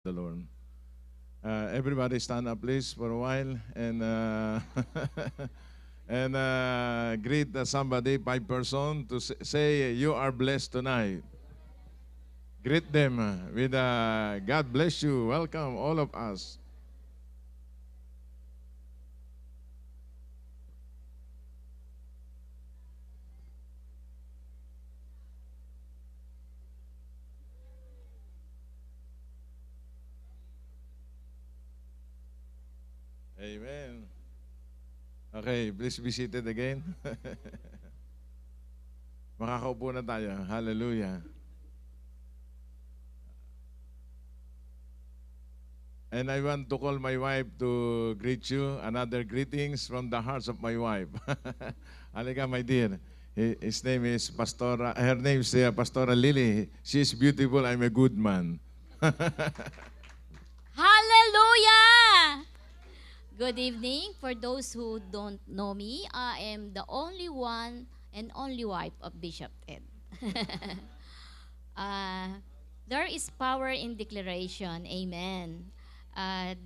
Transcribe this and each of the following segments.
the Lord. Everybody stand up, please, for a while, and greet somebody, 5 person, to say you are blessed tonight. Greet them with God bless you. Welcome, all of us. Amen. Okay, please be seated again. Makakaupo na tayo. Hallelujah. And I want to call my wife to greet you. Another greetings from the hearts of my wife. Halika, my dear. His name is Pastora. Her name is Pastora Lily. She is beautiful. I'm a good man. Hallelujah! Good evening. For those who don't know me, I am the only one and only wife of Bishop Ted. uh, there is power in declaration. Amen.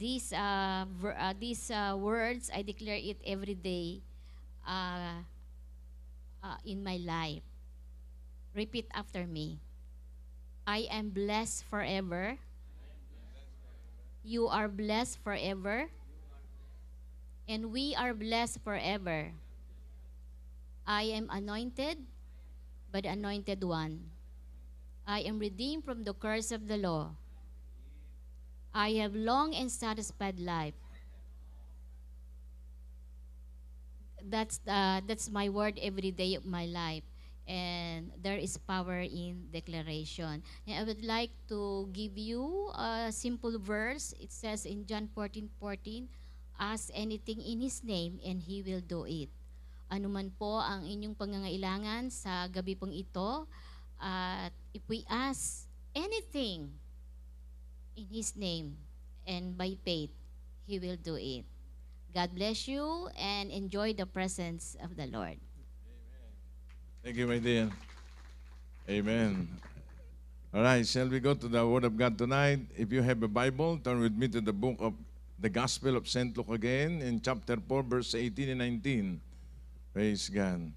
These words, I declare it every day uh, in my life. Repeat after me. I am blessed forever. You are blessed forever. And we are blessed forever. I am anointed by the anointed one. I am redeemed from the curse of the law. I have long and satisfied life. That's my word every day of my life. And there is power in declaration. And I would like to give you a simple verse. It says in John 14:14, ask anything in His name and He will do it. Anuman po ang inyong pangangailangan sa gabi pong ito, at if we ask anything in His name and by faith, He will do it. God bless you and enjoy the presence of the Lord. Thank you, my dear. Amen. All right, shall we go to the Word of God tonight? If you have a Bible, turn with me to the book of the Gospel of St. Luke again in chapter 4, verse 18 and 19. Praise God.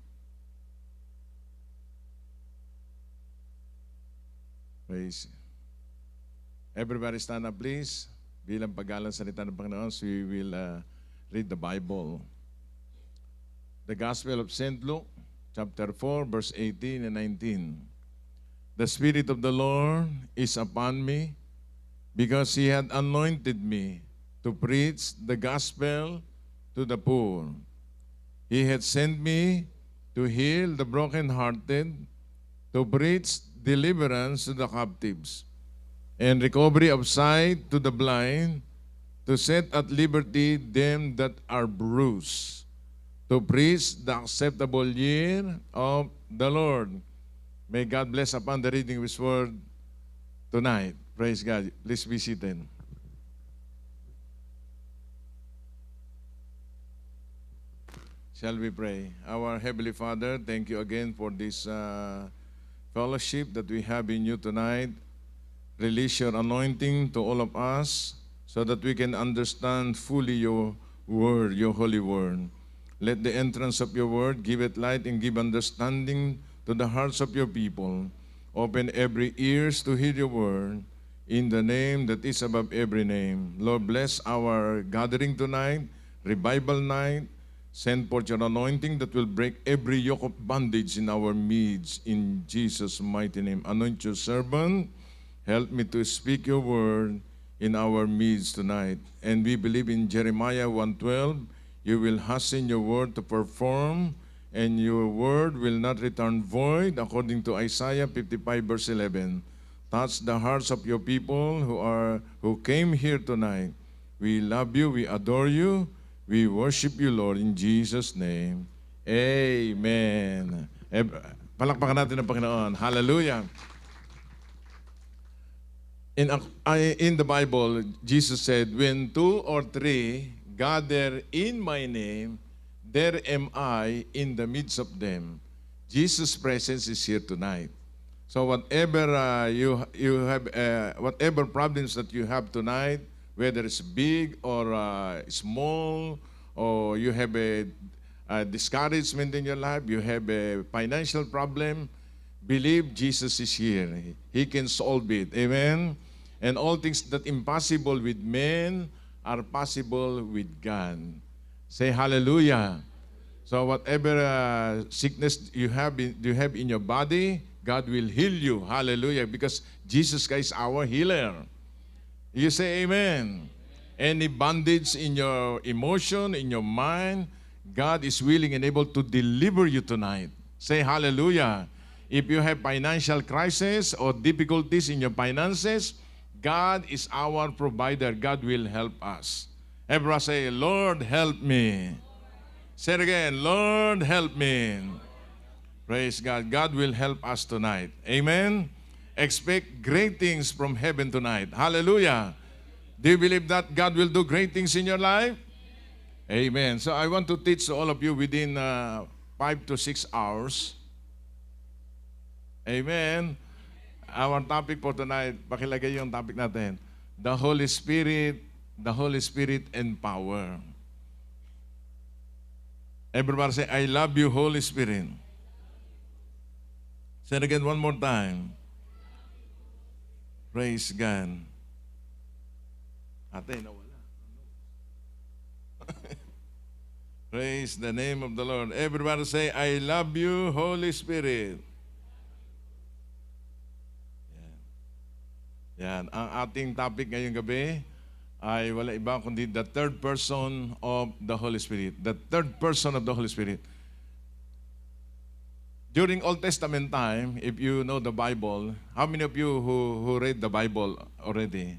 Praise. Everybody stand up, please. Bilang paggalang salita ng Panginoon, so we will read the Bible. The Gospel of St. Luke, chapter 4, verse 18 and 19. The Spirit of the Lord is upon me, because He had anointed me to preach the gospel to the poor. He had sent me to heal the brokenhearted, to preach deliverance to the captives, and recovery of sight to the blind, to set at liberty them that are bruised, to preach the acceptable year of the Lord. May God bless upon the reading of His word tonight. Praise God. Please be seated. Shall we pray? Our Heavenly Father, thank you again for this fellowship that we have in you tonight. Release your anointing to all of us so that we can understand fully your word, your holy word. Let the entrance of your word give it light and give understanding to the hearts of your people. Open every ears to hear your word in the name that is above every name. Lord, bless our gathering tonight, revival night. Send forth your anointing that will break every yoke of bondage in our midst. In Jesus' mighty name. Anoint your servant. Help me to speak your word in our midst tonight. And we believe in Jeremiah 1:12, you will hasten your word to perform, and your word will not return void, according to Isaiah 55, verse 11. Touch the hearts of your people who came here tonight. We love you, we adore you, we worship you, Lord, in Jesus' name. Amen. Palakpakan natin ang Panginoon. Hallelujah. In the Bible, Jesus said, when two or three gather in my name, there am I in the midst of them. Jesus' presence is here tonight. So whatever you have, whatever problems that you have tonight, whether it's big or small, or you have a discouragement in your life, you have a financial problem, believe Jesus is here. He can solve it. Amen. And all things that impossible with men are possible with God. Say hallelujah. So whatever sickness you have in your body, God will heal you. Hallelujah. Because Jesus Christ is our healer. You say amen. Any bondage in your emotion, in your mind, God is willing and able to deliver you tonight. Say hallelujah. If you have financial crisis or difficulties in your finances, God is our provider. God will help us. Everyone say, Lord, help me. Say it again, Lord, help me. Praise God. God will help us tonight. Amen. Expect great things from heaven tonight. Hallelujah. Do you believe that God will do great things in your life? Amen. So I want to teach all of you within 5 to 6 hours. Amen. Our topic for tonight, pakilagay yung topic natin. The Holy Spirit and power. Everybody say, I love you, Holy Spirit. Say it again one more time. Praise God. Ate, nawala. Praise the name of the Lord. Everybody say, I love you, Holy Spirit. Yan. Ang ating topic ngayong gabi ay wala iba kundi the third person of the Holy Spirit. The third person of the Holy Spirit. During Old Testament time, if you know the Bible, how many of you who read the Bible already?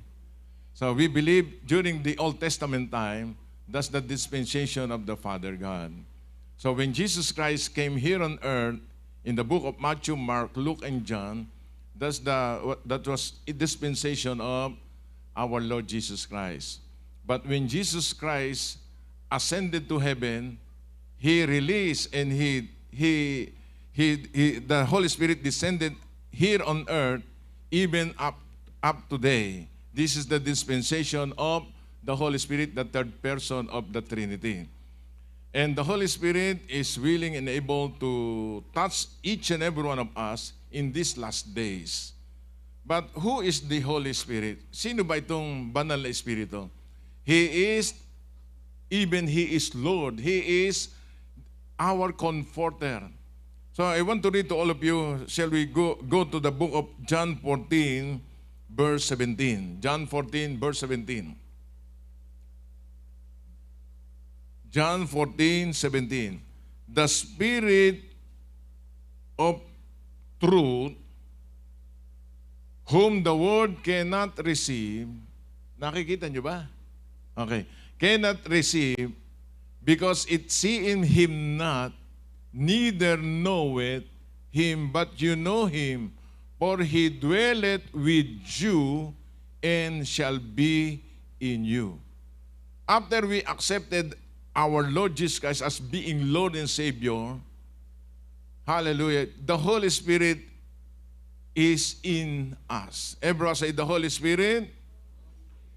So we believe during the Old Testament time, that's the dispensation of the Father God. So when Jesus Christ came here on earth, in the book of Matthew, Mark, Luke, and John, that was a dispensation of our Lord Jesus Christ. But when Jesus Christ ascended to heaven, He released and the Holy Spirit descended here on earth, even up today. This is the dispensation of the Holy Spirit, the third person of the Trinity. And the Holy Spirit is willing and able to touch each and every one of us in these last days. But who is the Holy Spirit? Sino ba itong banal na Espiritu? He is Lord. He is our comforter. So I want to read to all of you. Shall we go to the book of John 14, verse 17. John 14, verse 17. John 14, 17. The Spirit of truth, whom the world cannot receive. Nakikita nyo ba? Okay. Cannot receive because it seeth him not, neither knoweth him, but you know him, for he dwelleth with you and shall be in you. After we accepted our Lord Jesus Christ as being Lord and Savior, hallelujah, the Holy Spirit is in us. Everyone say, the Holy Spirit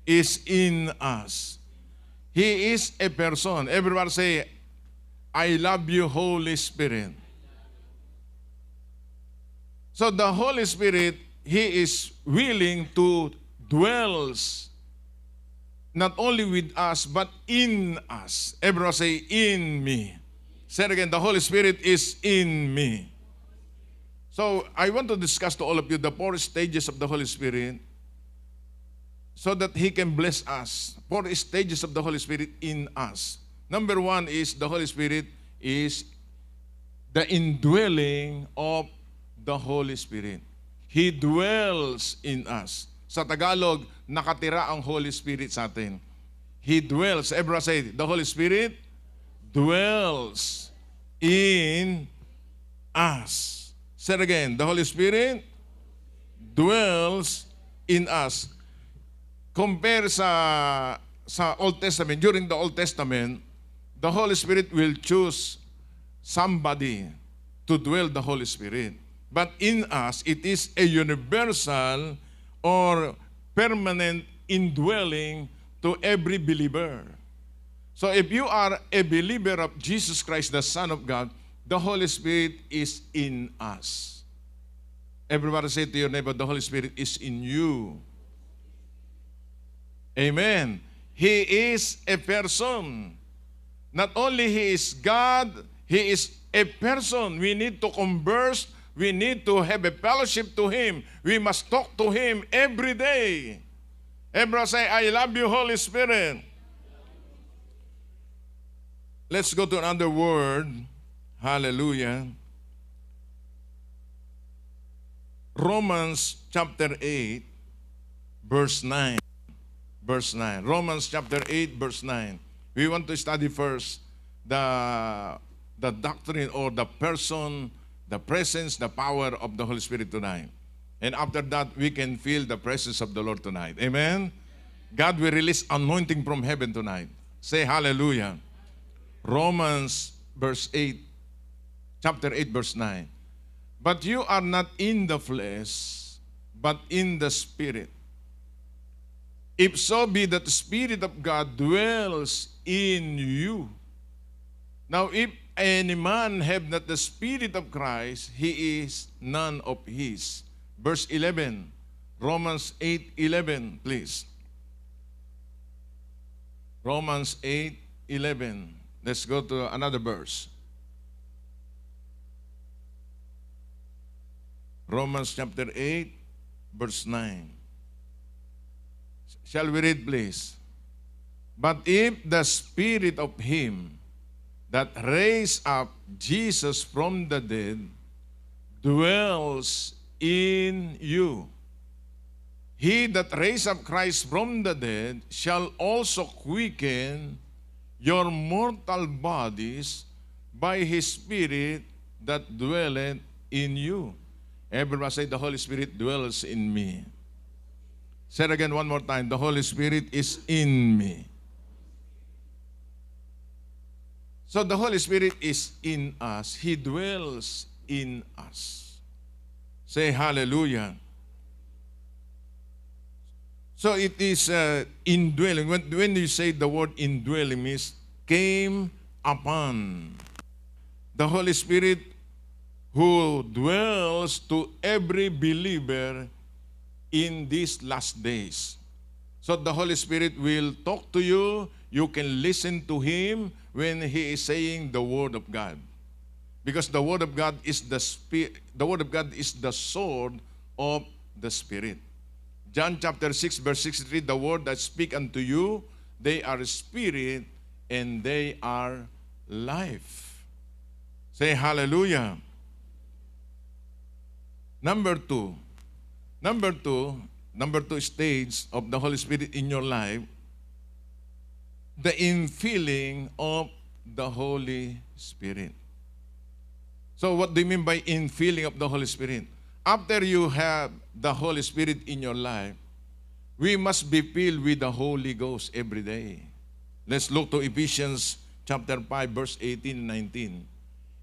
is in us. He is a person. Everyone say, I love you, Holy Spirit. So the Holy Spirit, He is willing to dwells not only with us, but in us. Everyone say, in me. Say it again, the Holy Spirit is in me. So I want to discuss to all of you the 4 stages of the Holy Spirit so that He can bless us. 4 stages of the Holy Spirit in us. Number 1 is the Holy Spirit is the indwelling of the Holy Spirit. He dwells in us. Sa Tagalog, nakatira ang Holy Spirit sa atin. He dwells. Everyone say, the Holy Spirit dwells in us. Say it again, the Holy Spirit dwells in us. Compare sa Old Testament, during the Old Testament, the Holy Spirit will choose somebody to dwell the Holy Spirit. but in us it is a universal or permanent indwelling to every believer. So if you are a believer of Jesus Christ, the Son of God, the Holy Spirit is in us. Everybody say to your neighbor, the Holy Spirit is in you. Amen. He is a person. Not only He is God, He is a person. We need to converse. We need to have a fellowship to Him. We must talk to Him every day. Everyone say, I love you, Holy Spirit. Let's go to another word. Hallelujah. Romans chapter 8, verse 9. Verse 9. Romans chapter 8, verse 9. We want to study first the doctrine or the person, the presence, the power of the Holy Spirit tonight. And after that, we can feel the presence of the Lord tonight. Amen? God will release anointing from heaven tonight. Say hallelujah. Romans verse 8, chapter 8, verse 9. But you are not in the flesh, but in the Spirit. If so be that the Spirit of God dwells in you. Now, if any man have not the Spirit of Christ, he is none of his. Verse 11, Romans 8:11, please. Romans 8:11. Let's go to another verse. Romans chapter 8, verse 9. Shall we read, please? But if the Spirit of Him that raised up Jesus from the dead dwells in you, He that raised up Christ from the dead shall also quicken your mortal bodies by His Spirit that dwelleth in you. Everyone say, the Holy Spirit dwells in me. Say it again one more time. The Holy Spirit is in me. So the Holy Spirit is in us. He dwells in us. Say hallelujah. So it is indwelling. When you say the word indwelling means came upon. The Holy Spirit who dwells to every believer in these last days. So the Holy Spirit will talk to you. You can listen to Him when He is saying the Word of God. Because the Word of God is the Word of God is the sword of the Spirit. John chapter 6, verse 63, the word that speak unto you, they are spirit and they are life. Say hallelujah. Number two stage of the Holy Spirit in your life, the infilling of the Holy Spirit. So what do you mean by infilling of the Holy Spirit? After you have the Holy Spirit in your life, we must be filled with the Holy Ghost every day. Let's look to Ephesians chapter 5, verse 18 and 19.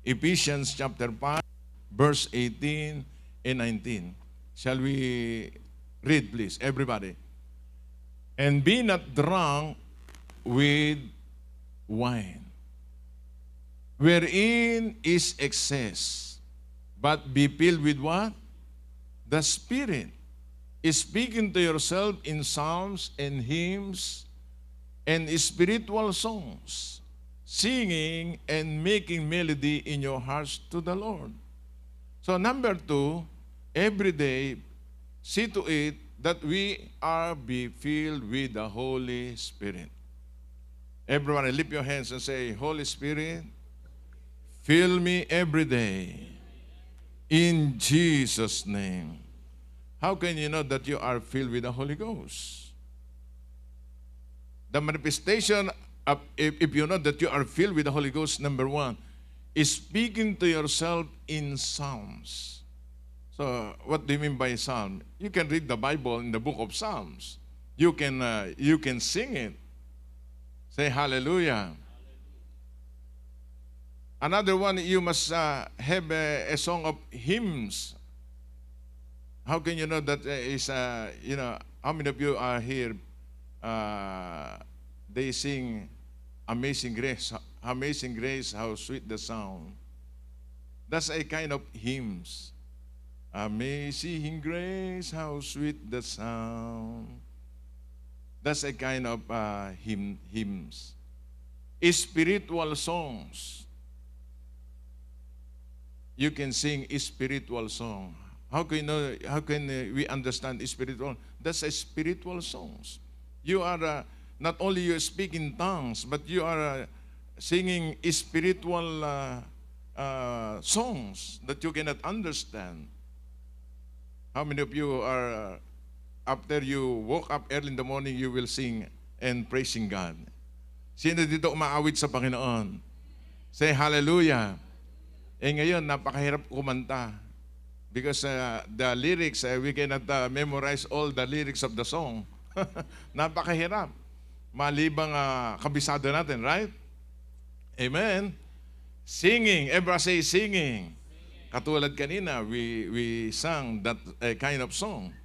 Ephesians chapter 5, verse 18 and 19. Shall we read, please, everybody? And be not drunk with wine, wherein is excess, but be filled with what? The Spirit, speaking to yourself in psalms and hymns and spiritual songs, singing and making melody in your hearts to the Lord. So number two, every day, see to it that we are be filled with the Holy Spirit. Everyone, lift your hands and say, Holy Spirit, fill me every day. In Jesus' name. How can you know that you are filled with the Holy Ghost? The manifestation of, if you know that you are filled with the Holy Ghost, number one, is speaking to yourself in psalms. So, what do you mean by psalm? You can read the Bible in the book of Psalms. You can sing it. Say hallelujah. Another one, you must have a song of hymns How can you know that how many of you are here, they sing Amazing Grace, how sweet the sound. That's a kind of hymns. Amazing Grace, how sweet the sound. That's a kind of hymns. Spiritual songs. You can sing spiritual song. How can we understand spiritual? That's a spiritual songs. You are not only you speak in tongues, but you are singing spiritual songs that you cannot understand. How many of you are after you woke up early in the morning, you will sing and praising God? Sino dito umaawit sa Panginoon? Say hallelujah. Ngayon, napakahirap kumanta. Because the lyrics, we cannot memorize all the lyrics of the song. Napakahirap. Malibang kabisado natin, right? Amen. Singing, everybody say singing. Katulad kanina, we sang that kind of songs.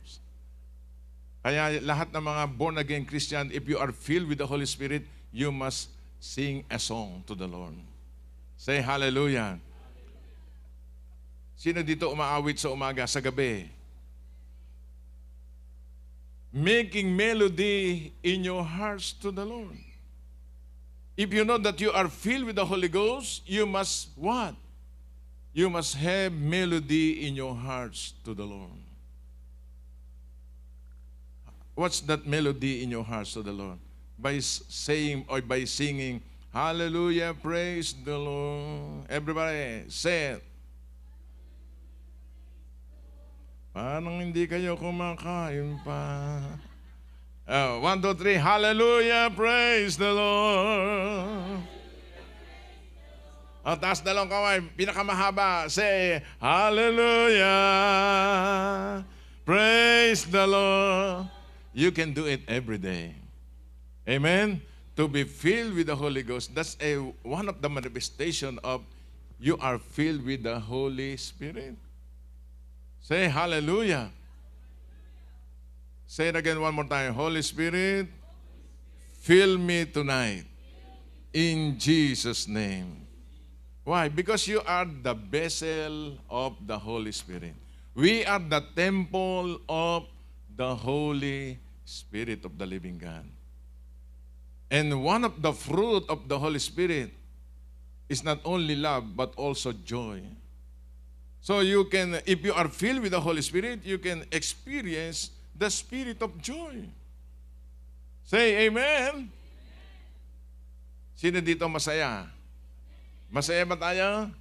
Kaya lahat ng mga born-again Christian, if you are filled with the Holy Spirit, you must sing a song to the Lord. Say hallelujah. Sino dito umaawit sa umaga, sa gabi? Making melody in your hearts to the Lord. If you know that you are filled with the Holy Ghost, you must what? You must have melody in your hearts to the Lord. What's that melody in your hearts to the Lord? By saying or by singing, hallelujah, praise the Lord. Everybody, say it. Parang hindi kayo kumakain pa. 1, 2, 3, hallelujah, praise the Lord. Taas dalawang kamay, pinakamahaba, say, hallelujah, praise the Lord. You can do it every day. Amen? To be filled with the Holy Ghost, that's one of the manifestation of you are filled with the Holy Spirit. Say hallelujah. Say it again one more time. Holy Spirit, fill me tonight. In Jesus' name. Why? Because you are the vessel of the Holy Spirit. We are the temple of the Holy Spirit of the living God. And one of the fruit of the Holy Spirit is not only love, but also joy. So you can, if you are filled with the Holy Spirit, you can experience the spirit of joy. Say amen. Sino dito masaya? Masaya ba tayo?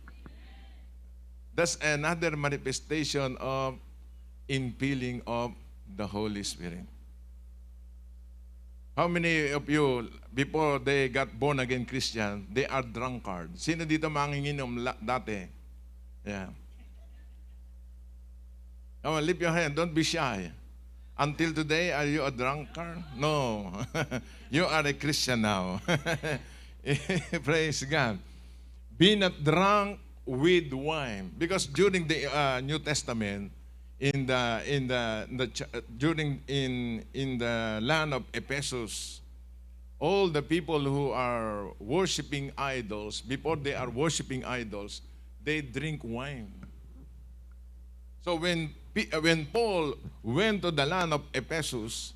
That's another manifestation of infilling of the Holy Spirit. How many of you, before they got born again Christian, they are drunkards? Sino dito manginginom dati? Yeah. Come on, lift your hand. Don't be shy. Until today, are you a drunkard? No. You are a Christian now. Praise God. Be not drunk with wine, because during the New Testament, in the land of Ephesus, all the people who are worshiping idols, before they are worshiping idols, they drink wine. So when Paul went to the land of Ephesus,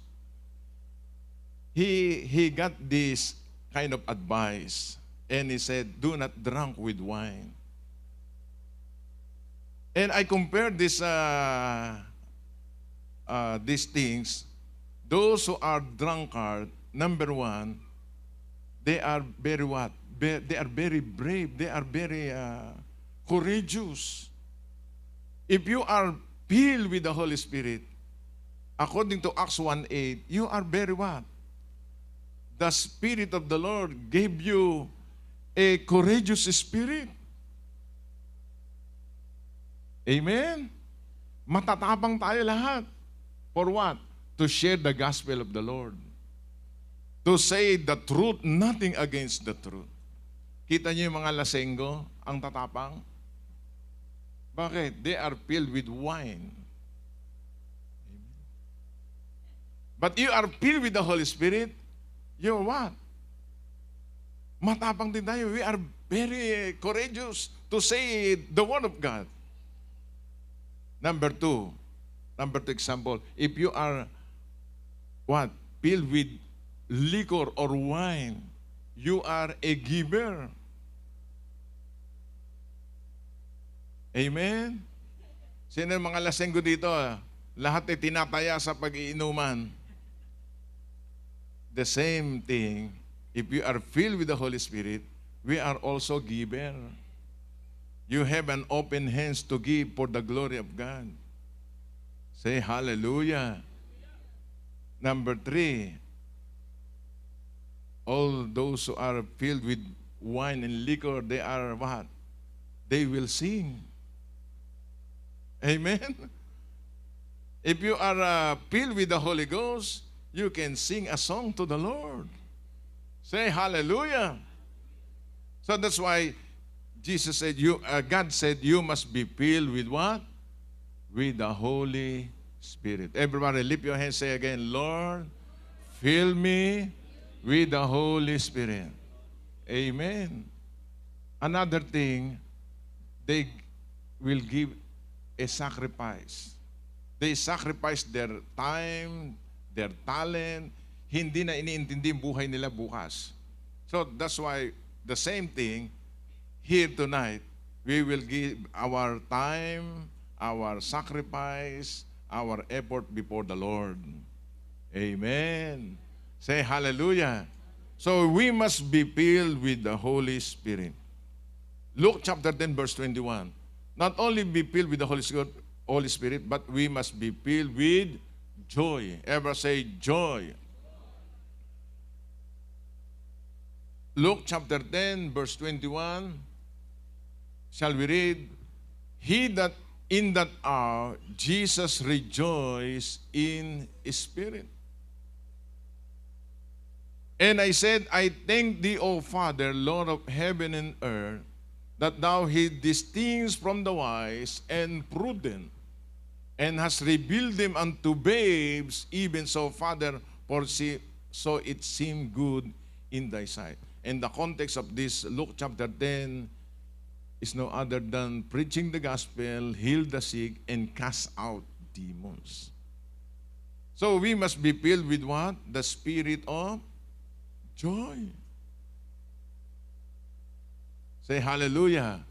he got this kind of advice, and he said, "Do not drink with wine." And I compared these things. Those who are drunkard, number one, they are very what? They are very brave. They are very courageous. If you are filled with the Holy Spirit, according to Acts 1:8, you are very what? The Spirit of the Lord gave you a courageous spirit. Amen? Matatapang tayo lahat. For what? To share the gospel of the Lord. To say the truth, nothing against the truth. Kita niyo yung mga lasenggo, ang tatapang? Bakit? They are filled with wine. But you are filled with the Holy Spirit, you're what? Matapang din tayo. We are very courageous to say the Word of God. Number two example, if you are what? Filled with liquor or wine, you are a giver. Amen? Sino yung mga lasenggo dito? Lahat ay tinataya sa pag-iinuman. The same thing, if you are filled with the Holy Spirit, we are also giver. You have an open hands to give for the glory of God. Say hallelujah. Number three, all those who are filled with wine and liquor, they are what? They will sing. Amen? If you are filled with the Holy Ghost, you can sing a song to the Lord. Say hallelujah. So that's why Jesus said, God said, you must be filled with what? With the Holy Spirit. Everybody lift your hands, say again, Lord, fill me with the Holy Spirit. Amen. Another thing, they will give a sacrifice. They sacrifice their time, their talent, hindi na iniintindi ang buhay nila bukas. So that's why the same thing, here tonight, we will give our time, our sacrifice, our effort before the Lord. Amen. Say hallelujah. So we must be filled with the Holy Spirit. Luke chapter 10 verse 21. Not only be filled with the Holy Spirit, but we must be filled with joy. Ever say joy? Luke chapter 10 verse 21. Shall we read? He that in that hour Jesus rejoiced in spirit. And I said, I thank thee, O Father, Lord of heaven and earth, that thou hid these things from the wise and prudent, and hast revealed them unto babes, even so, Father, so it seemed good in thy sight. And the context of this Luke chapter 10 is no other than preaching the gospel, heal the sick, and cast out demons. So we must be filled with what? The spirit of joy. Say hallelujah.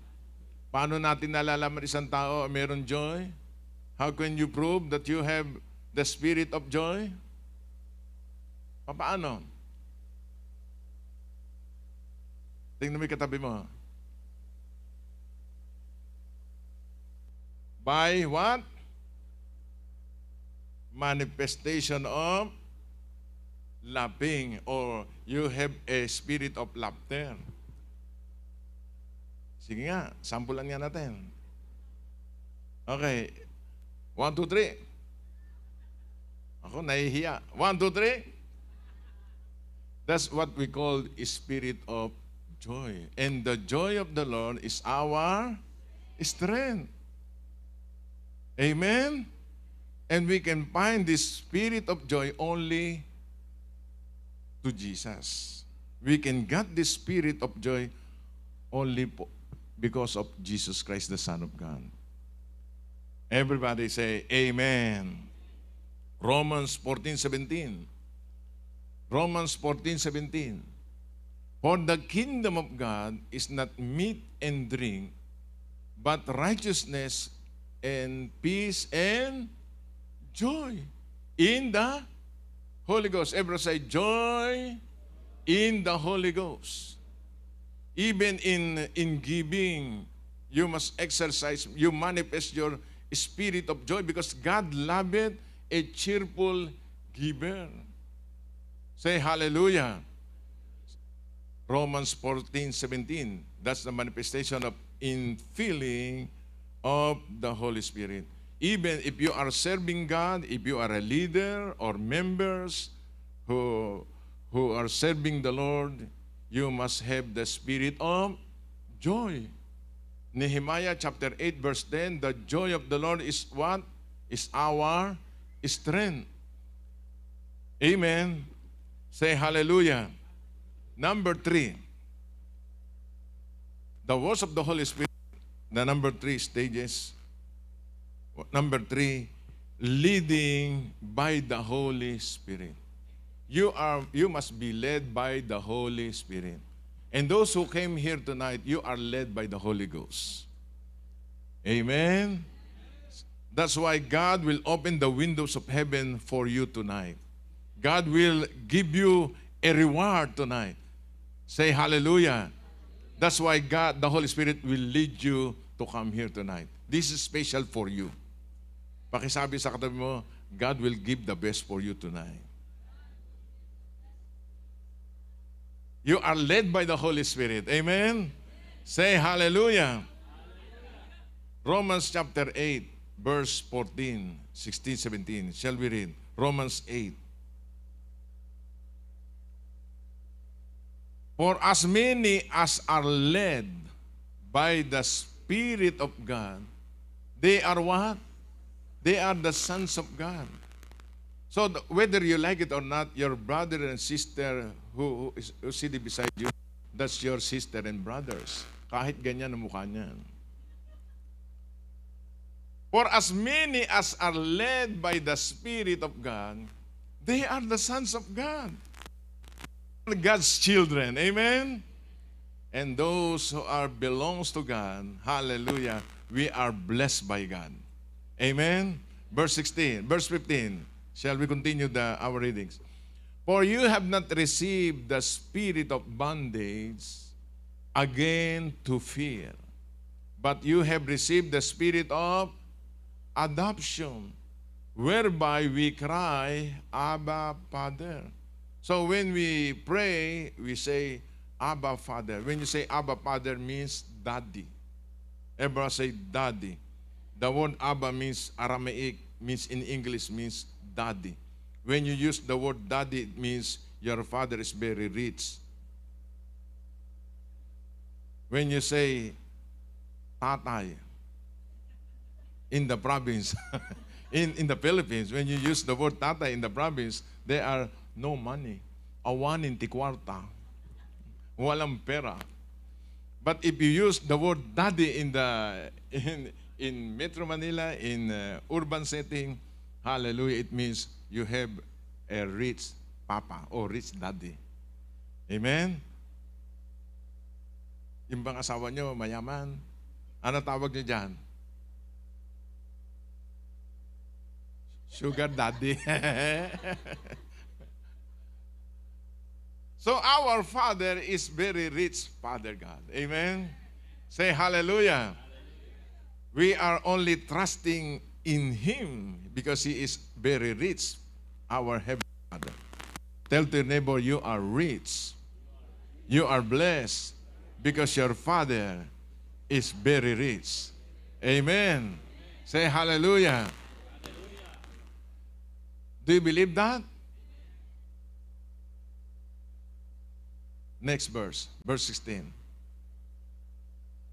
Paano natin nalalaman isang tao meron joy? How can you prove that you have the spirit of joy? Paano? Tingnan mo yung katabi mo. By what? Manifestation of laughing, or you have a spirit of laughter. Sige nga, sampulan nga natin. Okay. 1, 2, 3. Ako, nahihiya. 1, 2, 3. That's what we call a spirit of joy. And the joy of the Lord is our strength. Amen? And we can find this spirit of joy only to Jesus. We can get this spirit of joy only because of Jesus Christ, the Son of God. Everybody say, Amen. Romans 14:17. Romans 14:17. For the kingdom of God is not meat and drink, but righteousness and peace and joy in the Holy Ghost. Everyone say, joy in the Holy Ghost. Even in giving, you must exercise, you manifest your spirit of joy because God loveth a cheerful giver. Say hallelujah. Romans 14:17. That's the manifestation of infilling of the Holy Spirit. Even if you are serving God, if you are a leader or members who are serving the Lord, you must have the spirit of joy. Nehemiah chapter 8 verse 10, the joy of the Lord is what? Is our strength. Amen. Say hallelujah. Number 3, the works of the Holy Spirit, the number 3 stages. Number 3, leading by the Holy Spirit. You must be led by the Holy Spirit. And those who came here tonight, you are led by the Holy Ghost. Amen. That's why God will open the windows of heaven for you tonight. God will give you a reward tonight. Say hallelujah. That's why God, the Holy Spirit, will lead you to come here tonight. This is special for you. Pakisabi sa katabi mo, God will give the best for you tonight. You are led by the Holy Spirit. Amen? Say hallelujah. Romans chapter 8, verse 14, 16, 17. Shall we read? Romans 8. For as many as are led by the Spirit of God, they are what? They are the sons of God. So whether you like it or not, your brother and sister who sitting beside you, that's your sister and brothers. Kahit ganyan ang mukha niyan. For as many as are led by the Spirit of God, they are the sons of God. God's children. Amen? And those who are belongs to God, hallelujah, we are blessed by God. Amen? Verse 15. Shall we continue our readings? For you have not received the spirit of bondage again to fear, but you have received the spirit of adoption, whereby we cry, Abba, Father. So when we pray, we say, Abba, Father. When you say Abba, Father, means daddy. Everyone say daddy. The word Abba means Aramaic, means in English, means daddy. When you use the word daddy, it means your father is very rich. When you say tatay, in the province, in the Philippines, when you use the word tatay in the province, there are no money. Awanin ti kwarta. Walang pera. But if you use the word daddy in Metro Manila, in urban setting, hallelujah, it means you have a rich papa or rich daddy. Amen? Yung bang asawa nyo, mayaman? Ano tawag nyo dyan? Sugar daddy. So our Father is very rich, Father God. Amen? Say hallelujah. We are only trusting in Him because He is very rich, our Heavenly Father. Tell to your neighbor, you are rich. You are blessed because your Father is very rich. Amen. Say hallelujah. Do you believe that? Next verse, verse 16.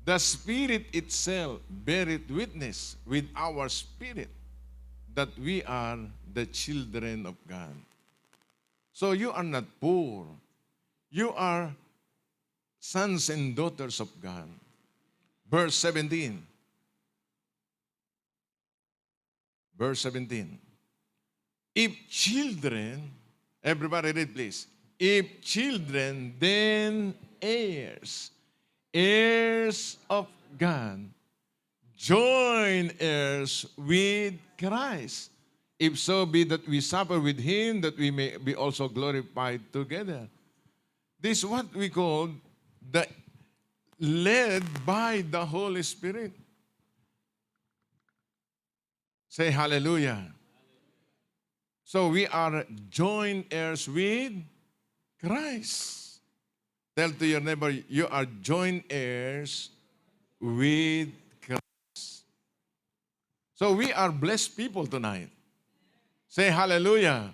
The Spirit itself beareth witness with our spirit that we are the children of God. So you are not poor. You are sons and daughters of God. Verse 17. Verse 17. If children, everybody read please. If children, then heirs, heirs of God, join heirs with Christ. If so be that we suffer with Him, that we may be also glorified together. This is what we call the led by the Holy Spirit. Say hallelujah. So we are joint heirs with Christ. Tell to your neighbor, you are joint heirs with Christ. So we are blessed people tonight. Say hallelujah.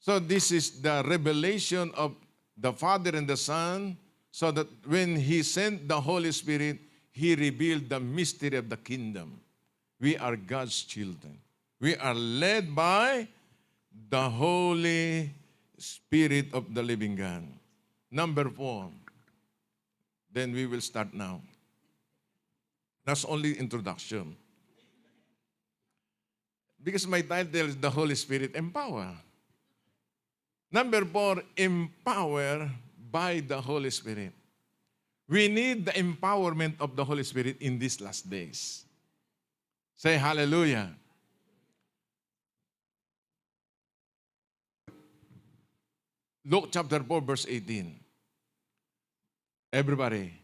So this is the revelation of the Father and the Son, so that when He sent the Holy Spirit, He revealed the mystery of the kingdom. We are God's children. We are led by the Holy Spirit of the living God. Number 4, then we will start now. That's only introduction. Because my title is The Holy Spirit Empower. Number 4, empower by the Holy Spirit. We need the empowerment of the Holy Spirit in these last days. Say hallelujah. Luke chapter 4, verse 18. Everybody.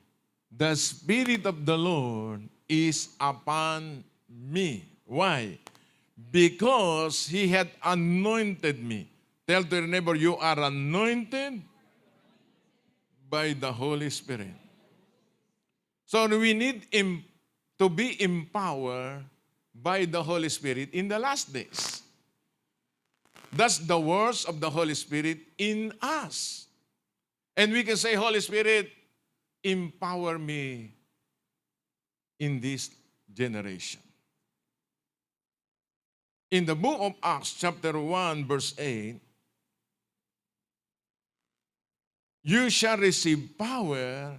The Spirit of the Lord is upon me. Why? Because He had anointed me. Tell to your neighbor, you are anointed by the Holy Spirit. So we need to be empowered by the Holy Spirit in the last days. That's the words of the Holy Spirit in us. And we can say, Holy Spirit, empower me in this generation. In the book of Acts, chapter 1, verse 8, you shall receive power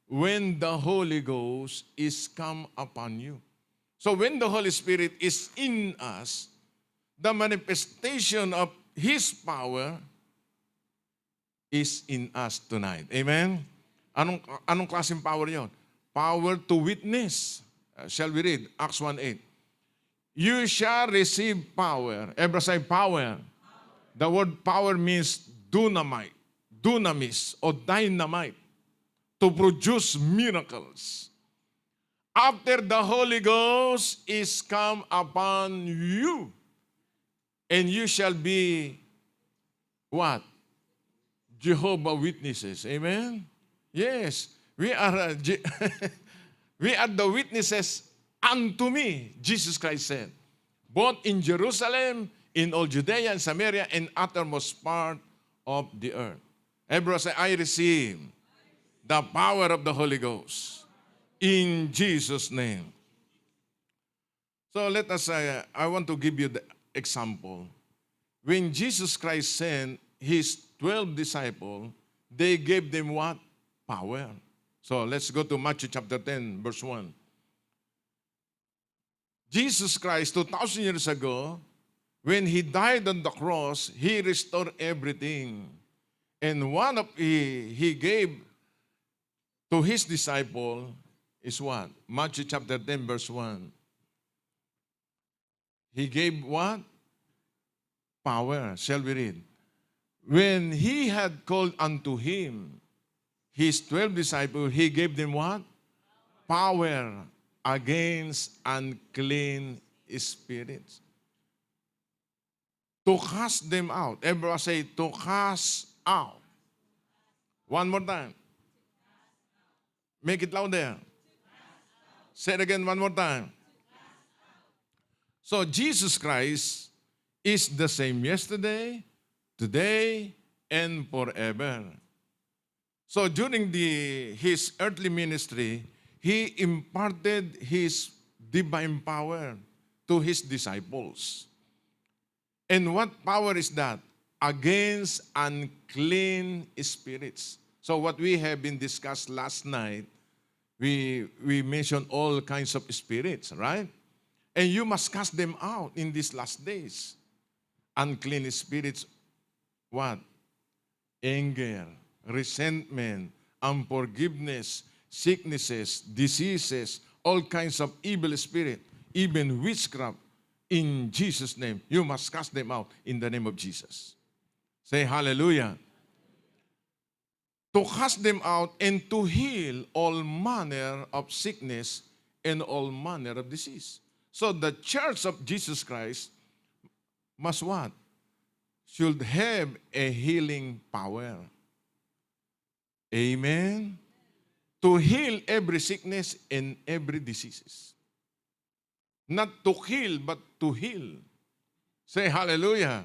when the Holy Ghost is come upon you. So when the Holy Spirit is in us, the manifestation of His power is in us tonight. Amen? Anong klaseng power yon? Power to witness. Shall we read? Acts 1:8. You shall receive power. Everybody say power. The word power means dynamite, dunamis, or dynamite, to produce miracles. After the Holy Ghost is come upon you, and you shall be what? Jehovah Witnesses. Amen? Yes. We are we are the witnesses unto me, Jesus Christ said, both in Jerusalem, in all Judea and Samaria, and uttermost part of the earth. Everyone say, I receive the power of the Holy Ghost in Jesus' name. So let us, I want to give you the example. When Jesus Christ sent His 12 disciples, they gave them what? Power. So let's go to Matthew chapter 10, verse 1. Jesus Christ, 2,000 years ago, when He died on the cross, He restored everything. And one of He gave to His disciple is what? Matthew chapter 10, verse 1. He gave what? Power. Shall we read? When He had called unto Him His 12 disciples, He gave them what? Power against unclean spirits. To cast them out. Everyone say, to cast out. One more time. Make it louder. Say it again one more time. So Jesus Christ is the same yesterday, today, and forever. So during His earthly ministry, He imparted His divine power to His disciples. And what power is that? Against unclean spirits. So what we have been discussed last night, we mentioned all kinds of spirits, right? And you must cast them out in these last days. Unclean spirits, what? Anger, resentment, unforgiveness, sicknesses, diseases, all kinds of evil spirit, even witchcraft. In Jesus' name, you must cast them out in the name of Jesus. Say hallelujah. To cast them out and to heal all manner of sickness and all manner of disease. So the church of Jesus Christ must what? Should have a healing power. Amen? To heal every sickness and every disease. Not to kill, but to heal. Say hallelujah.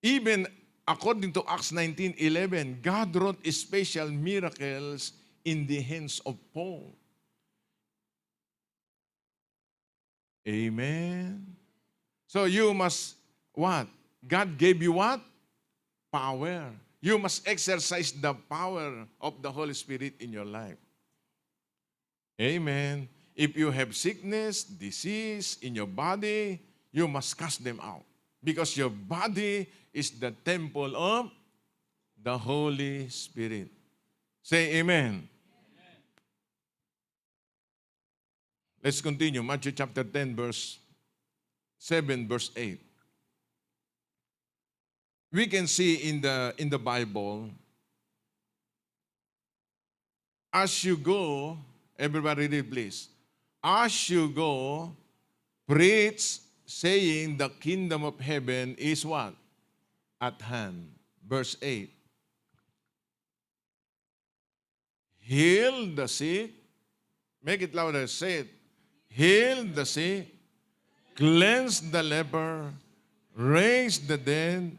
Even according to Acts 19:11, God wrought special miracles in the hands of Paul. Amen. So you must what? God gave you what? Power. You must exercise the power of the Holy Spirit in your life. Amen. If you have sickness, disease in your body, you must cast them out. Because your body is the temple of the Holy Spirit. Say amen. Let's continue. Matthew chapter 10, verse 7, verse 8. We can see in the Bible, as you go, everybody read please. As you go, preach, saying the kingdom of heaven is what? At hand. Verse 8. Heal the sick. Make it louder. Say it. Heal the sick. Cleanse the leper. Raise the dead.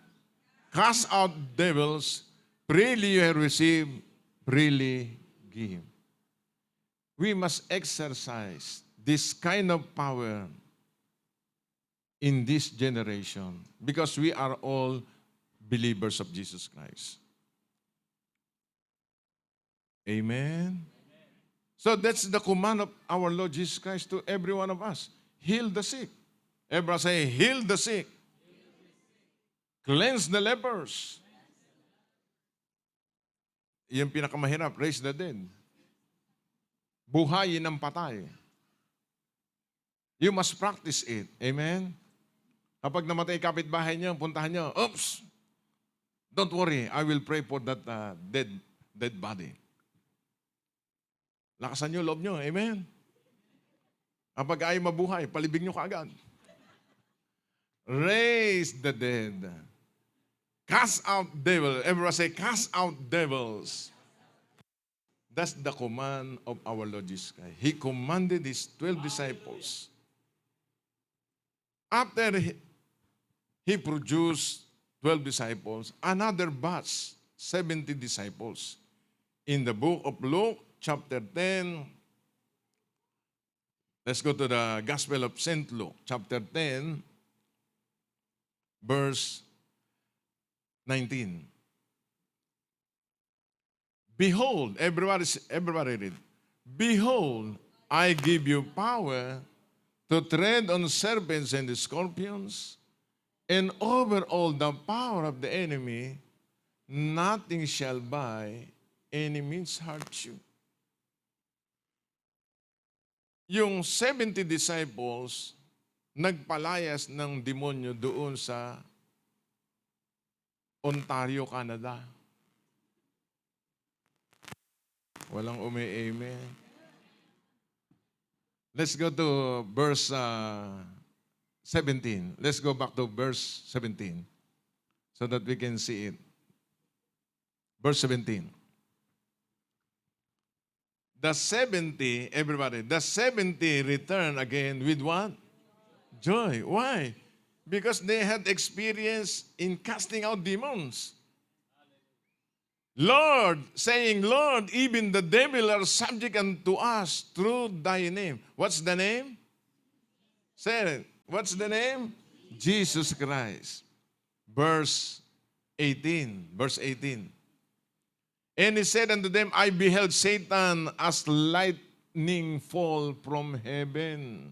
Cast out devils. Freely you have received, freely give. We must exercise this kind of power in this generation because we are all believers of Jesus Christ. Amen. So that's the command of our Lord Jesus Christ to every one of us. Heal the sick. Everyone say, heal the sick. Cleanse the lepers. Yung pinakamahirap, raise the dead. Buhayin ang patay. You must practice it. Amen? Kapag namatay kapitbahay niyo, puntahan niyo, oops! Don't worry, I will pray for that dead body. Lakasan niyo loob niyo. Amen? Kapag ay mabuhay, palibig niyo kaagad. Raise the dead. Cast out devils. Everyone say, cast out devils. That's the command of our Lord Jesus Christ. He commanded his 12 disciples. After he produced 12 disciples, another batch, 70 disciples. In the book of Luke, chapter 10, let's go to the Gospel of St. Luke, chapter 10, verse 19. Behold, everybody read. Behold, I give you power to tread on serpents and scorpions, and over all the power of the enemy, nothing shall by any means hurt you. Yung 70 disciples, nagpalayas ng demonyo doon sa Ontario, Canada. Walang umi-amen. Let's go to verse 17. Let's go back to verse 17 so that we can see it. Verse 17. The 70, everybody, the 70 return again with what? Joy. Why? Because they had experience in casting out demons. Lord, saying, Lord, even the devil are subject unto us through thy name. What's the name? Say it. What's the name? Jesus Christ. Verse 18. Verse 18. And he said unto them, I beheld Satan as lightning fall from heaven.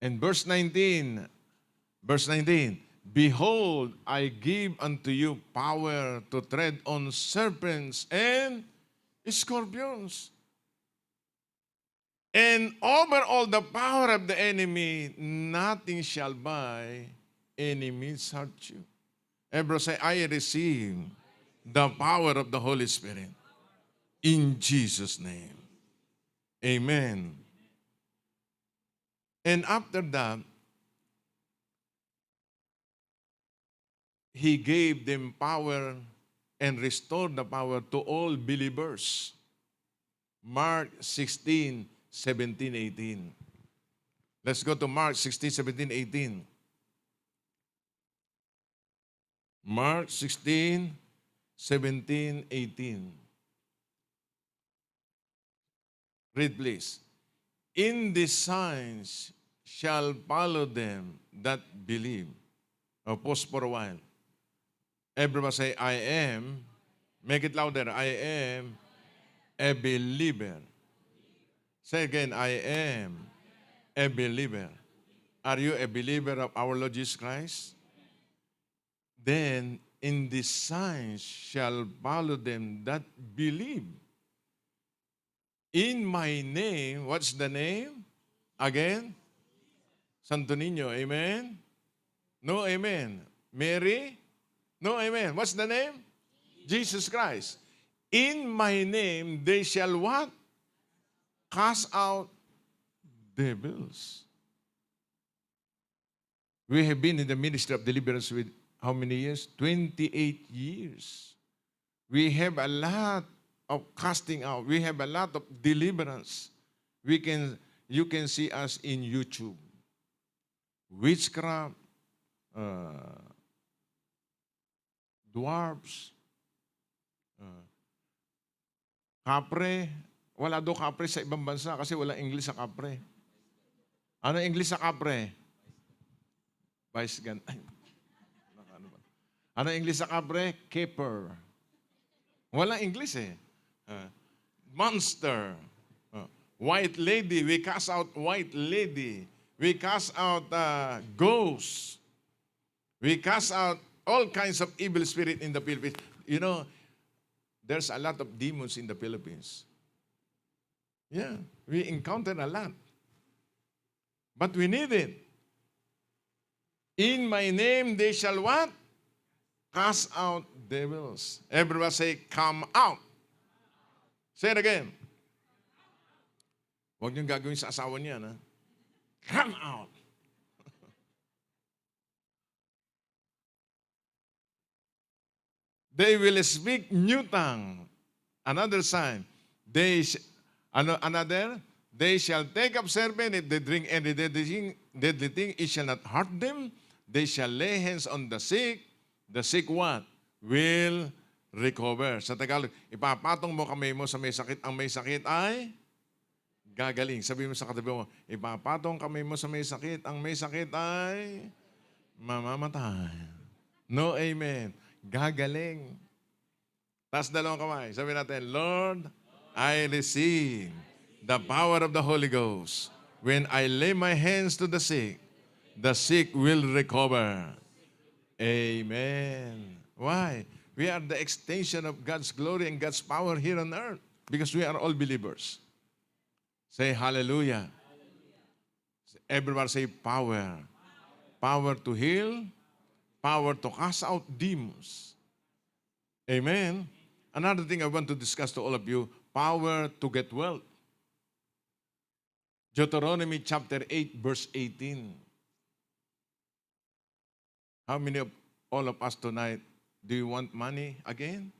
And verse 19. Verse 19. Behold, I give unto you power to tread on serpents and scorpions. And over all the power of the enemy, nothing shall by any means hurt you. Everyone say, I receive the power of the Holy Spirit. In Jesus' name. Amen. And after that, He gave them power and restored the power to all believers. Mark 16, 17, 18. Let's go to Mark 16, 17, 18. Mark 16, 17, 18. Read please. In these signs shall follow them that believe. Pause for a while. Everyone say, I am. Make it louder. I am a believer. Say again, I am a believer. Are you a believer of our Lord Jesus Christ? Then in these signs shall follow them that believe. In my name, what's the name? Again? Santo Niño, amen? No, amen. Mary? No, amen. What's the name? Jesus Christ. In my name, they shall what? Cast out devils. We have been in the ministry of deliverance with how many years? 28 years. We have a lot of casting out. We have a lot of deliverance. You can see us in YouTube. Witchcraft, dwarfs, kapre. Wala daw kapre sa ibang bansa kasi wala English sa kapre. Ano English sa kapre? Vice gan. Ay, ano ba? Ano English sa kapre? Keeper. Wala English eh. Monster. White lady. We cast out white lady. We cast out ghosts. We cast out all kinds of evil spirit in the Philippines. You know, there's a lot of demons in the Philippines. Yeah, we encounter a lot. But we need it. In my name they shall what? Cast out devils. Everyone say, come out. Say it again. Huwag niyong gagawin sa asawa niya, na. Come out. They will speak new tongue. Another sign. They shall take up serpent, if they drink any deadly thing, it shall not hurt them. They shall lay hands on the sick what? Will recover. Sa Tagalog, ipapatong mo kamay mo sa may sakit, ang may sakit ay gagaling. Sabi mo sa katabi mo, ipapatong kamay mo sa may sakit, ang may sakit ay mamamatay. No, amen. Gagaling. Taas dalawang kamay. Sabi natin, Lord, I receive the power of the Holy Ghost. When I lay my hands to the sick will recover. Amen. Why? We are the extension of God's glory and God's power here on earth because we are all believers. Say hallelujah. Everyone say power. Power to heal, power to cast out demons. Amen. Another thing I want to discuss to all of you, power to get wealth. Deuteronomy chapter 8, verse 18. How many of all of us tonight, do you want money again?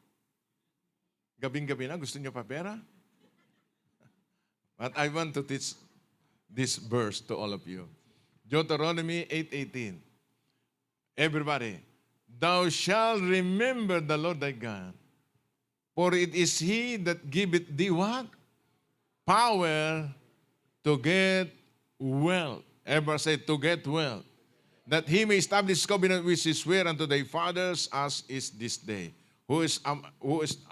Gabing-gabi na, gusto niyo pa pera? But I want to teach this verse to all of you. Deuteronomy 8:18. Everybody, thou shalt remember the Lord thy God, for it is He that giveth thee what? Power to get wealth. Ever say, to get wealth. That He may establish covenant which He sware unto thy fathers, as is this day. Who is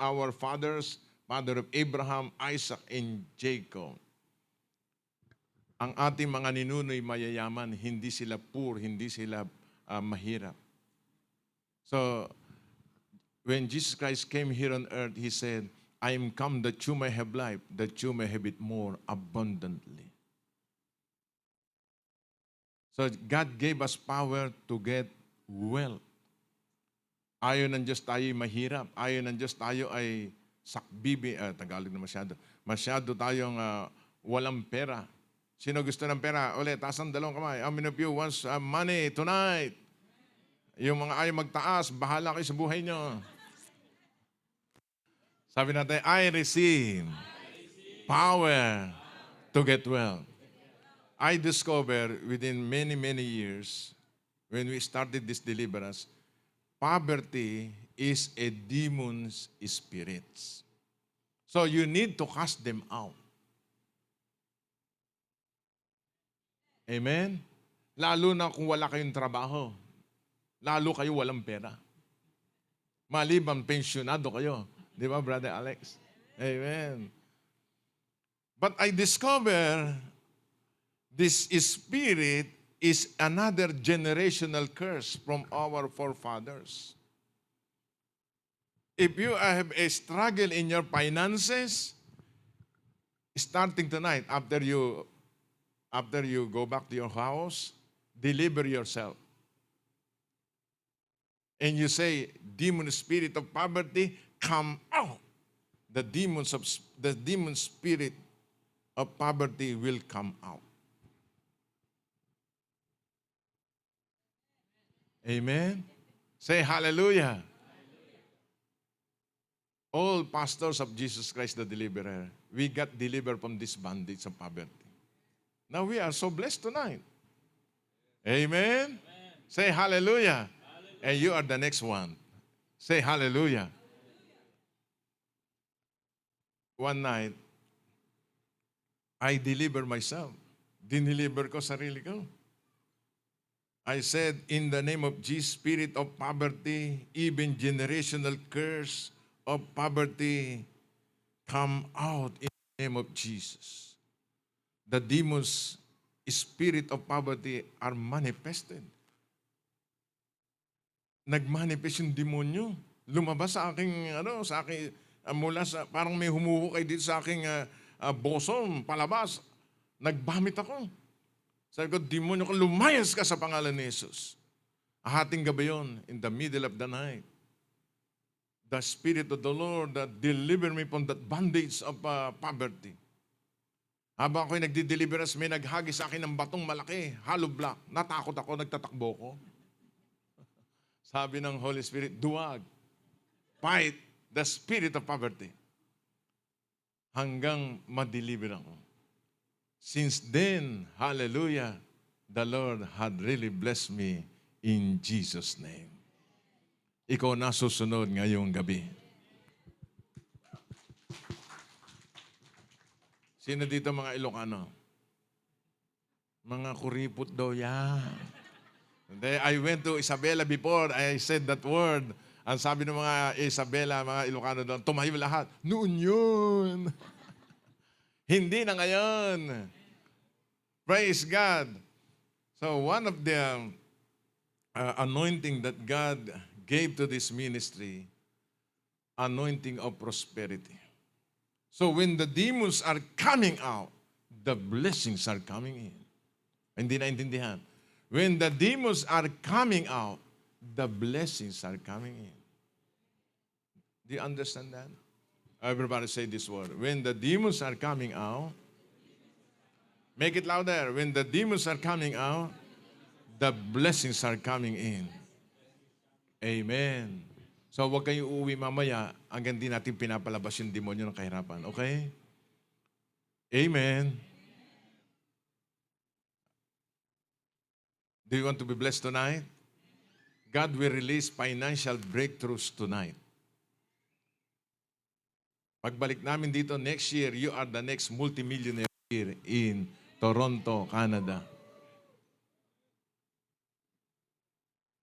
our fathers? Father of Abraham, Isaac, and Jacob. Ang ating mga ninuno'y mayayaman, hindi sila poor, hindi sila mahirap. So, when Jesus Christ came here on earth, He said, I am come that you may have life, that you may have it more abundantly. So, God gave us power to get wealth. Ayaw ng Diyos tayo mahirap. Ayaw ng Diyos tayo ay sakbibi. Tagalog na masyado. Masyado tayong walang pera. Sino gusto ng pera? Ulit, taas ang dalawang kamay. How many of you wants money tonight? Yung mga ayaw magtaas, bahala kayo sa buhay nyo. Sabi natin, I receive power to get wealth. I discovered within many, many years, when we started this deliverance, poverty is a demon's spirits. So you need to cast them out. Amen? Lalo na kung wala kayong trabaho. lalo kayo walang pera. Maliban, pensyonado kayo. Di ba, Brother Alex? Amen. But I discover this spirit is another generational curse from our forefathers. If you have a struggle in your finances, starting tonight, after you go back to your house, deliver yourself. And you say, demon spirit of poverty, come out. The demon spirit of poverty will come out. Amen. Say hallelujah. All pastors of Jesus Christ the Deliverer, we got delivered from this bondage of poverty. Now we are so blessed tonight. Amen. Say hallelujah. And you are the next one. Say hallelujah. One night, I deliver myself. Dineliver ko sarili ko. I said, in the name of Jesus, spirit of poverty, even generational curse of poverty, come out in the name of Jesus. The demons, spirit of poverty are manifested. Nagmanifest yung demonyo. Lumabas sa aking, mula sa, parang may humuhukay dito sa aking bosom, palabas. Nagbamit ako. Sabi ko, demonyo ko, lumayas ka sa pangalan ni Jesus. Ahating gabi yun, in the middle of the night. The Spirit of the Lord that delivered me from that bondage of poverty. Habang ako'y nagdi-deliverance, may naghagi sa akin ng batong malaki, hollow block. Natakot ako, nagtatakbo ko. Sabi ng Holy Spirit, duwag. Fight the spirit of poverty. Hanggang ma-deliver ako. Since then, hallelujah, the Lord had really blessed me in Jesus' name. Ikaw na susunod ngayong gabi. Sino dito mga Ilocano? Mga kuripot daw yan. I went to Isabela before, I said that word. Ang sabi ng mga Isabela, mga Ilocano doon, tumayo lahat. Noon yun. Hindi na ngayon. Praise God. So one of the anointing that God gave to this ministry, anointing of prosperity. So when the demons are coming out, the blessings are coming in. Hindi naintindihan. When the demons are coming out, the blessings are coming in. Do you understand that? Everybody say this word. When the demons are coming out, make it louder. When the demons are coming out, the blessings are coming in. Amen. So huwag kayong uuwi mamaya hanggang di natin pinapalabas yung demonyo ng kahirapan. Okay? Amen. Do you want to be blessed tonight? God will release financial breakthroughs tonight. Pagbalik namin dito next year, you are the next multimillionaire here in Toronto, Canada.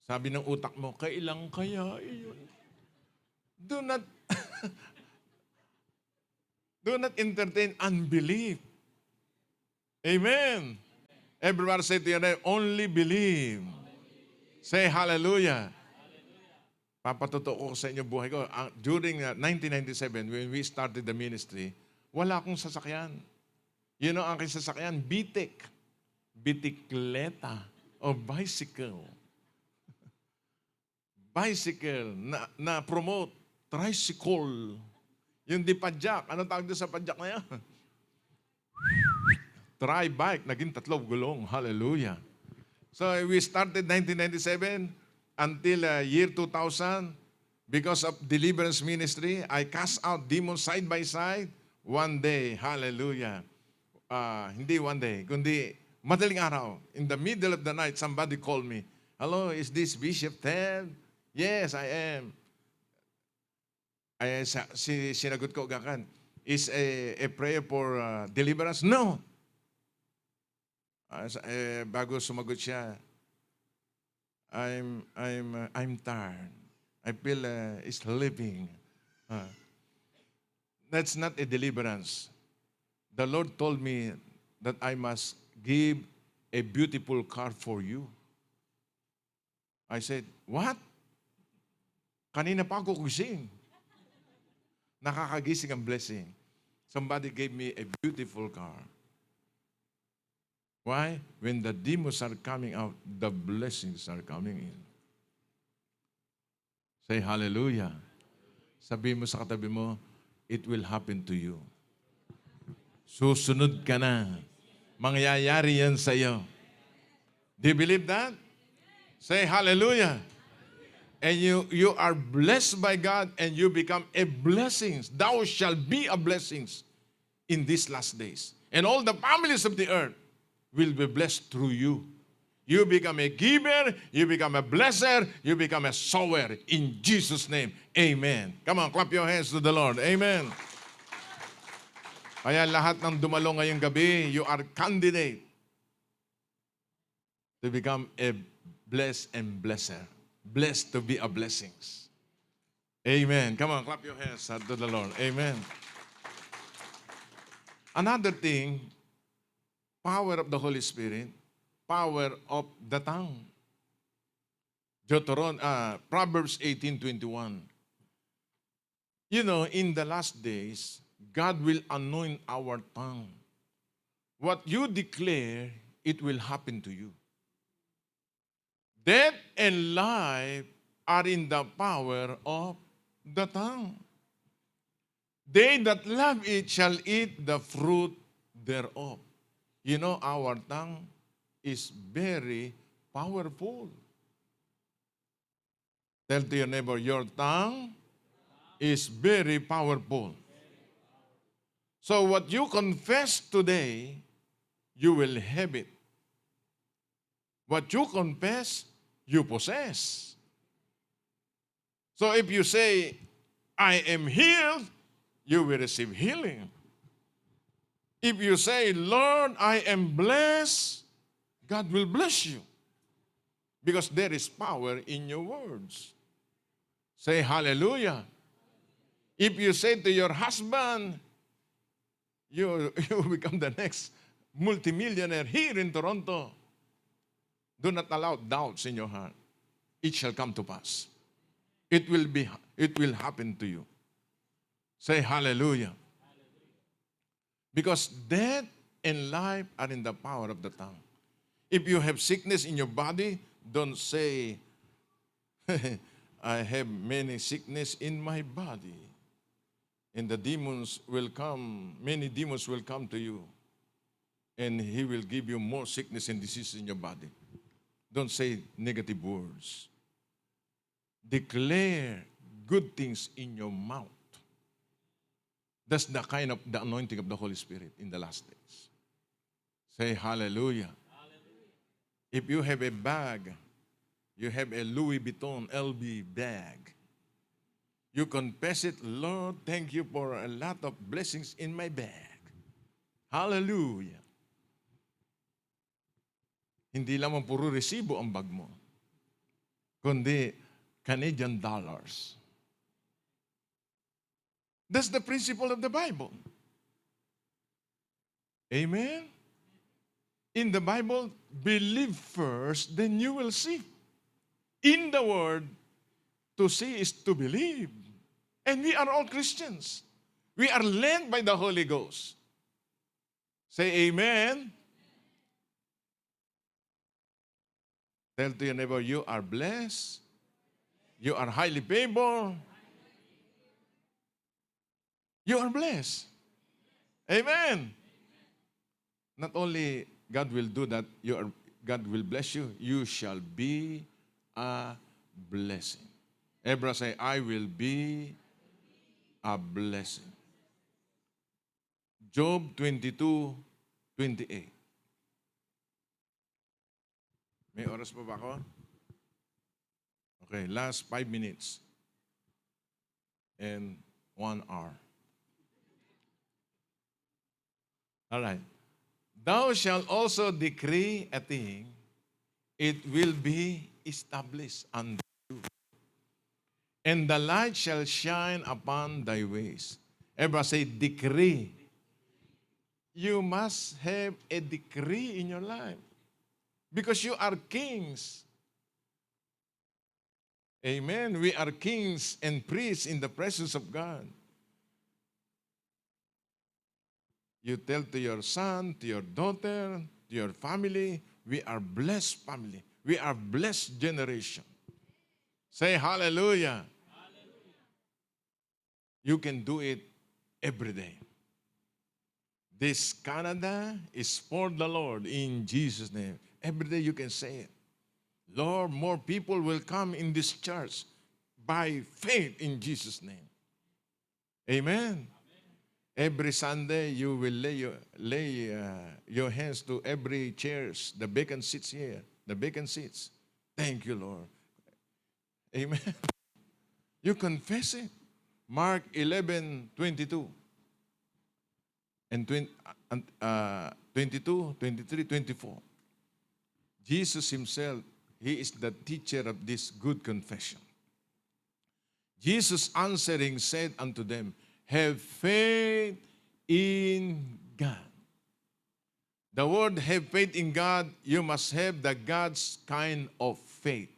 Sabi ng utak mo, kailang kaya iyon? Do not do not entertain unbelief. Amen. Everybody say to your neighbor, only believe. Say hallelujah. Papatutuko ko sa inyo buhay ko. During 1997, when we started the ministry, wala akong sasakyan. You know, ang aking sasakyan, bitik. Bitikleta o bicycle. Bicycle na promote. Tricycle. Yung di padjak. Anong tawag doon sa padjak na yan? Tri-bike. Naging 3 gulong. Hallelujah. So we started 1997 until year 2000. Because of deliverance ministry, I cast out demons side by side. One day, hallelujah. Hindi one day, kundi madaling araw. In the middle of the night, somebody called me. Hello, is this Bishop Ted? Yes, I am. Sinagot ko gakan. Is a prayer for deliverance? No. Bago sumagot siya, I'm tired. I feel sleeping. Uh, that's not a deliverance. The Lord told me that I must give a beautiful car for you. I said, what? Kanina pa ako gising. Nakakagising ang blessing. Somebody gave me a beautiful car. Why? When the demons are coming out, the blessings are coming in. Say hallelujah. Sabi mo sa katabi mo, it will happen to you. Susunod ka na. Mangyayari yan sa iyo. Do you believe that? Say hallelujah. And you are blessed by God and you become a blessing. Thou shalt be a blessing in these last days. And all the families of the earth will be blessed through you. You become a giver, you become a blesser, you become a sower. In Jesus' name, amen. Come on, clap your hands to the Lord. Amen. Kaya lahat ng dumalo ngayong gabi, you are candidate to become a blessed and blesser. Blessed to be a blessings. Amen. Come on, clap your hands to the Lord. Amen. Another thing, power of the Holy Spirit, power of the tongue. Proverbs 18:21. You know, in the last days, God will anoint our tongue. What you declare, it will happen to you. Death and life are in the power of the tongue. They that love it shall eat the fruit thereof. You know, our tongue is very powerful. Tell to your neighbor, your tongue is very powerful. So what you confess today, you will have it. What you confess, you possess. So if you say, I am healed, you will receive healing. If you say, Lord, I am blessed, God will bless you. Because there is power in your words. Say hallelujah. If you say to your husband, you become the next multimillionaire here in Toronto, do not allow doubts in your heart. It shall come to pass. It will happen to you. Say hallelujah. Because death and life are in the power of the tongue. If you have sickness in your body, don't say, I have many sickness in my body. And the demons will come, many demons will come to you. And he will give you more sickness and disease in your body. Don't say negative words. Declare good things in your mouth. That's the kind of the anointing of the Holy Spirit in the last days. Say hallelujah. If you have a bag, you have a Louis Vuitton LV bag, you confess it, Lord, thank you for a lot of blessings in my bag. Hallelujah. Hindi lamang puro resibo ang bag mo, kundi Canadian dollars. That's the principle of the Bible. Amen? In the Bible, believe first, then you will see. In the Word, to see is to believe. And we are all Christians. We are led by the Holy Ghost. Say amen. Tell to your neighbor, you are blessed. You are highly favored. You are blessed. Amen. Not only God will do that, God will bless you, you shall be a blessing. Everyone say, I will be a blessing. Job 22:28. May oras pa ba ako? Okay, last 5 minutes and 1 hour. All right. Thou shalt also decree a thing, it will be established unto you. And the light shall shine upon thy ways. Everybody say, decree. You must have a decree in your life. Because you are kings. Amen. We are kings and priests in the presence of God. You tell to your son, to your daughter, to your family, we are blessed family. We are blessed generation. Say hallelujah. You can do it every day. This Canada is for the Lord in Jesus' name. Every day you can say it. Lord, more people will come in this church by faith in Jesus' name. Amen. Every Sunday you will lay your hands to every chairs, the vacant seats here, the vacant seats. Thank you, Lord. Amen. You confess it. Mark 11:22 and 22, 23, 24. Jesus himself, he is the teacher of this good confession. Jesus answering said unto them, have faith in God. The word have faith in God, you must have the God's kind of faith.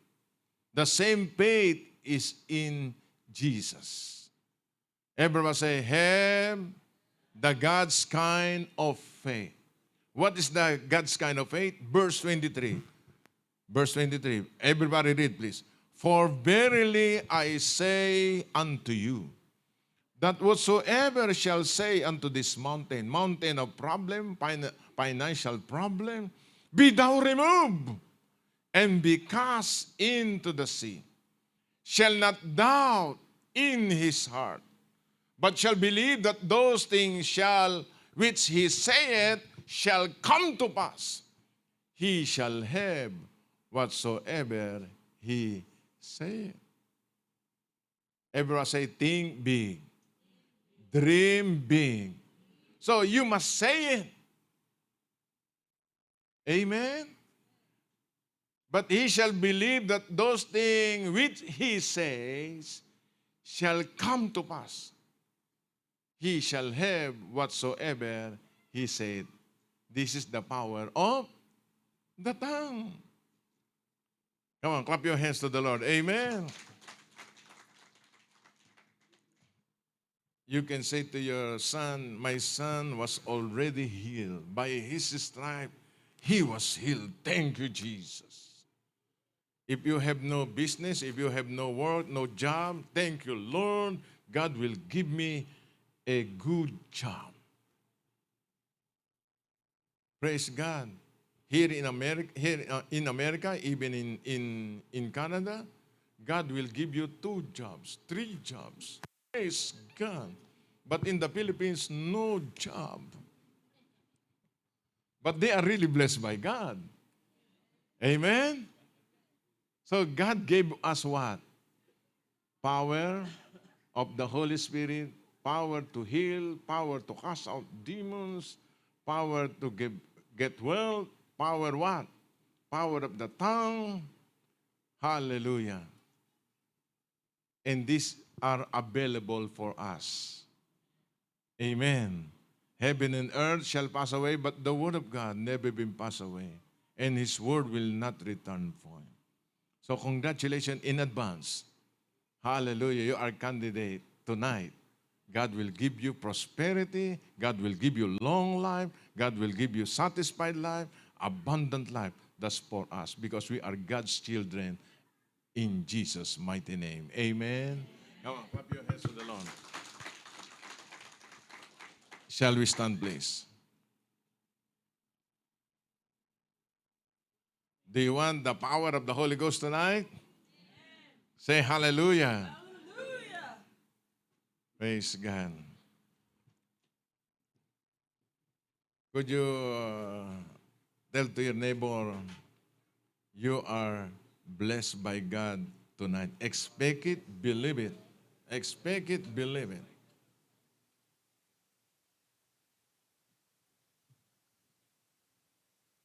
The same faith is in Jesus. Everyone say, have the God's kind of faith. What is the God's kind of faith? Verse 23. Verse 23. Everybody read, please. For verily I say unto you, that whatsoever shall say unto this mountain, mountain of problem, financial problem, be thou removed and be cast into the sea, shall not doubt in his heart, but shall believe that those things which he saith shall come to pass. He shall have whatsoever he saith. Everyone say, think big. Dream big. So you must say it. Amen? But he shall believe that those things which he says shall come to pass. He shall have whatsoever he said. This is the power of the tongue. Come on, clap your hands to the Lord. Amen. You can say to your son, my son was already healed. By his stripe, he was healed. Thank you, Jesus. If you have no business, if you have no work, no job, thank you, Lord. God will give me a good job. Praise God. Here in America, even in Canada, God will give you 2 jobs, 3 jobs. Praise God. But in the Philippines, no job. But they are really blessed by God. Amen? So God gave us what? Power of the Holy Spirit, power to heal, power to cast out demons, power to get wealth, power what? Power of the tongue. Hallelujah. And these are available for us. Amen. Heaven and earth shall pass away, but the word of God never been passed away. And his word will not return void. So congratulations in advance. Hallelujah. You are candidate tonight. God will give you prosperity. God will give you long life. God will give you satisfied life, abundant life. That's for us because we are God's children in Jesus' mighty name. Amen. Come on, clap your hands to the Lord. Shall we stand, please? Do you want the power of the Holy Ghost tonight? Amen. Say hallelujah. Hallelujah. Praise God. Could you tell to your neighbor, you are blessed by God tonight. Expect it, believe it. Expect it, believe it.